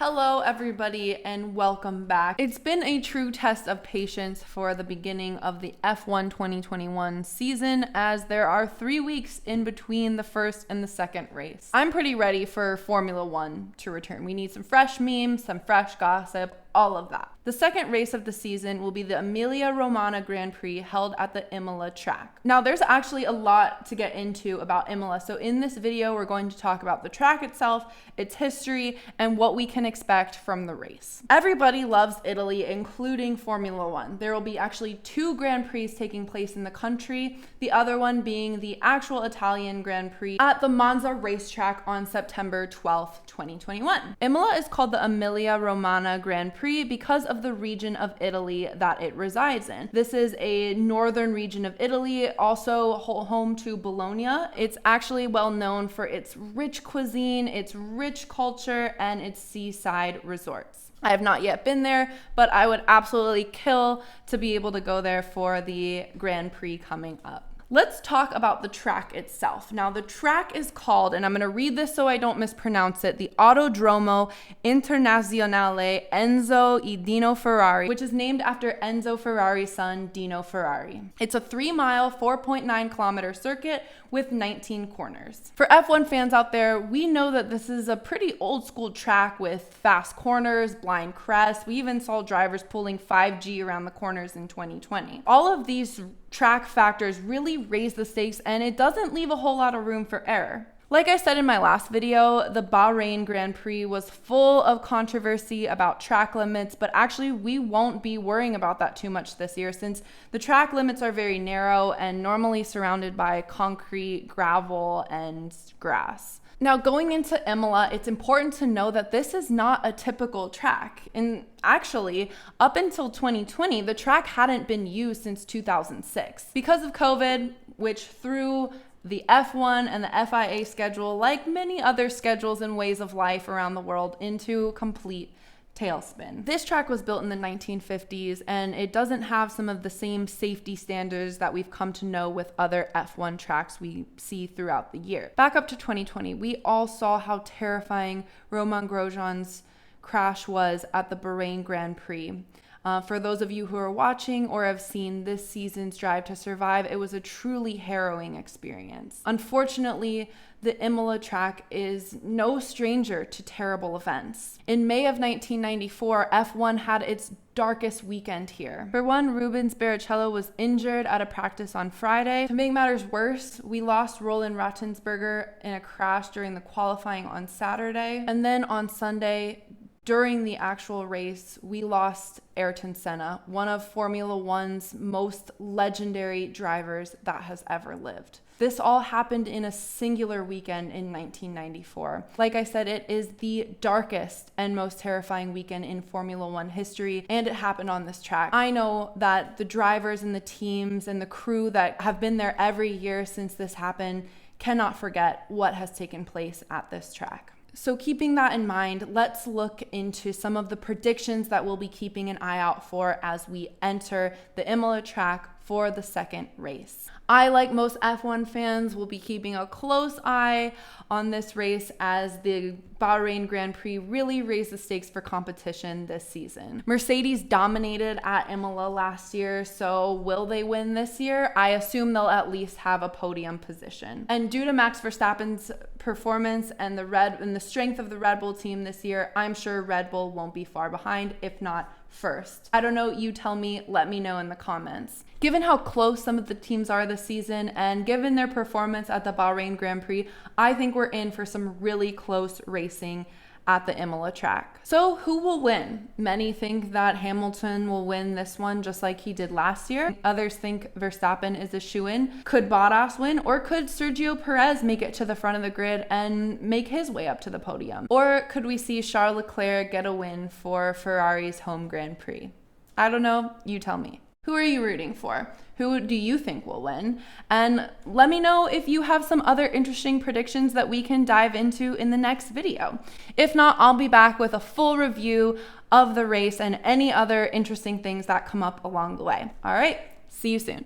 Hello everybody and welcome back. It's been a true test of patience for the beginning of the F1 2021 season, as there are 3 weeks in between the first and the second race. I'm pretty ready for Formula One to return. We need some fresh memes, some fresh gossip, all of that. The second race of the season will be the Emilia Romagna Grand Prix held at the Imola track. Now there's actually a lot to get into about Imola, so in this video we're going to talk about the track itself, its history, and what we can expect from the race. Everybody loves Italy, including Formula One. There will be actually 2 Grand Prix taking place in the country, the other one being the actual Italian Grand Prix at the Monza racetrack on September 12th, 2021. Imola is called the Emilia Romagna Grand Prix because of the region of Italy that it resides in. This is a northern region of Italy, also home to Bologna. It's actually well known for its rich cuisine, its rich culture, and its seaside resorts. I have not yet been there, but I would absolutely kill to be able to go there for the Grand Prix coming up. Let's talk about the track itself. Now, the track is called, and I'm going to read this so I don't mispronounce it, the Autodromo Internazionale Enzo e Dino Ferrari, which is named after Enzo Ferrari's son, Dino Ferrari. It's a 3-mile, 4.9-kilometer circuit with 19 corners. For F1 fans out there, we know that this is a pretty old school track with fast corners, blind crests. We even saw drivers pulling 5G around the corners in 2020. All of these track factors really raise the stakes, and it doesn't leave a whole lot of room for error. Like I said in my last video, the Bahrain Grand Prix was full of controversy about track limits, but actually we won't be worrying about that too much this year since the track limits are very narrow and normally surrounded by concrete, gravel, and grass. Now, going into Imola, it's important to know that this is not a typical track. And actually, up until 2020, the track hadn't been used since 2006. Because of COVID, which threw the F1 and the FIA schedule, like many other schedules and ways of life around the world, into complete tailspin. This track was built in the 1950s, and it doesn't have some of the same safety standards that we've come to know with other F1 tracks we see throughout the year. Back up to 2020, we all saw how terrifying Romain Grosjean's crash was at the Bahrain Grand Prix. For those of you who are watching or have seen this season's Drive to Survive, it was a truly harrowing experience. Unfortunately, the Imola track is no stranger to terrible events. In May of 1994, F1 had its darkest weekend here. For one, Rubens Barrichello was injured at a practice on Friday. To make matters worse, we lost Roland Ratzenberger in a crash during the qualifying on Saturday. And then on Sunday, during the actual race, we lost Ayrton Senna, one of Formula One's most legendary drivers that has ever lived. This all happened in a singular weekend in 1994. Like I said, it is the darkest and most terrifying weekend in Formula One history, and it happened on this track. I know that the drivers and the teams and the crew that have been there every year since this happened cannot forget what has taken place at this track. So keeping that in mind, let's look into some of the predictions that we'll be keeping an eye out for as we enter the Imola track for the second race. I, like most F1 fans, will be keeping a close eye on this race as the Bahrain Grand Prix really raised the stakes for competition this season. Mercedes dominated at Imola last year, so will they win this year? I assume they'll at least have a podium position. And due to Max Verstappen's performance and the strength of the Red Bull team this year, I'm sure Red Bull won't be far behind, if not first. I don't know, you tell me, let me know in the comments. Given how close some of the teams are this season and given their performance at the Bahrain Grand Prix, I think we're in for some really close racing at the Imola track. So who will win? Many think that Hamilton will win this one just like he did last year. Others think Verstappen is a shoo-in. Could Bottas win, or could Sergio Perez make it to the front of the grid and make his way up to the podium? Or could we see Charles Leclerc get a win for Ferrari's home Grand Prix? I don't know, you tell me. Who are you rooting for? Who do you think will win? And let me know if you have some other interesting predictions that we can dive into in the next video. If not, I'll be back with a full review of the race and any other interesting things that come up along the way. All right, see you soon.